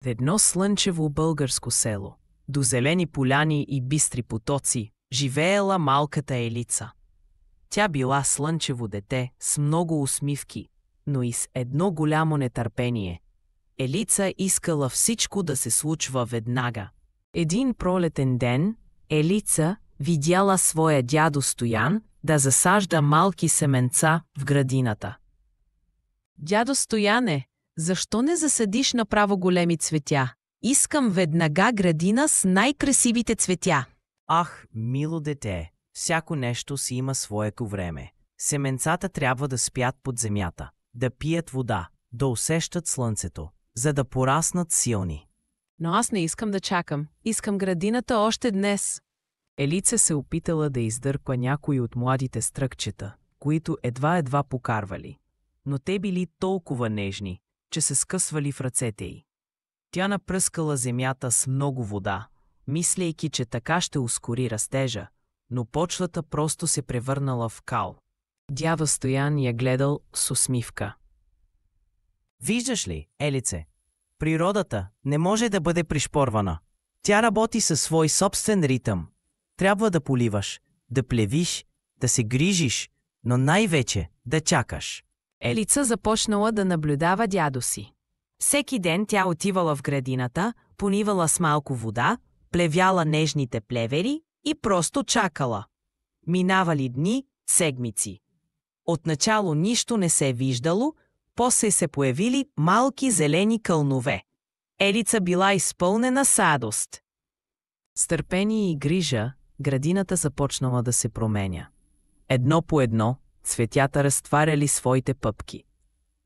В едно слънчево българско село, до зелени поляни и бистри потоци, живеела малката Елица. Тя била слънчево дете с много усмивки, но и с едно голямо нетърпение. Елица искала всичко да се случва веднага. Един пролетен ден Елица видяла своя дядо Стоян да засажда малки семенца в градината. Дядо Стояне, защо не засадиш направо големи цветя? Искам веднага градина с най-красивите цветя. Ах, мило дете, всяко нещо си има своето време. Семенцата трябва да спят под земята, да пият вода, да усещат слънцето, за да пораснат силни. Но аз не искам да чакам. Искам градината още днес. Елица се опитала да издърпа някои от младите стръкчета, които едва покарвали. Но те били толкова нежни, че се скъсвали в ръцете й. Тя напръскала земята с много вода, мислейки, че така ще ускори растежа, но почвата просто се превърнала в кал. Дядо Стоян я гледал с усмивка. Виждаш ли, Елице, природата не може да бъде пришпорвана. Тя работи със свой собствен ритъм. Трябва да поливаш, да плевиш, да се грижиш, но най-вече да чакаш. Елица започнала да наблюдава дядо си. Всеки ден тя отивала в градината, понивала с малко вода, плевяла нежните плевери и просто чакала. Минавали дни, седмици. Отначало нищо не се виждало, после се появили малки зелени кълнове. Елица била изпълнена с радост. С търпение и грижа градината започнала да се променя. Едно по едно цветята разтваряли своите пъпки.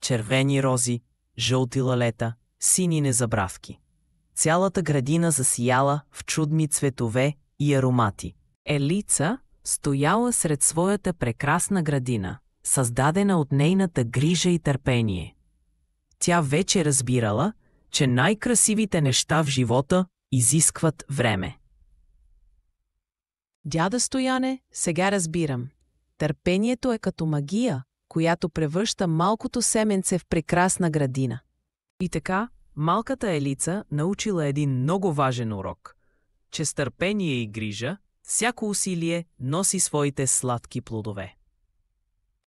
Червени рози, жълти лалета, сини незабравки. Цялата градина засияла в чудни цветове и аромати. Елица стояла сред своята прекрасна градина, създадена от нейната грижа и търпение. Тя вече разбирала, че най-красивите неща в живота изискват време. Дядо Стояне, сега разбирам. Търпението е като магия, която превръща малкото семенце в прекрасна градина. И така, малката Елица научила един много важен урок, че с търпение и грижа всяко усилие носи своите сладки плодове.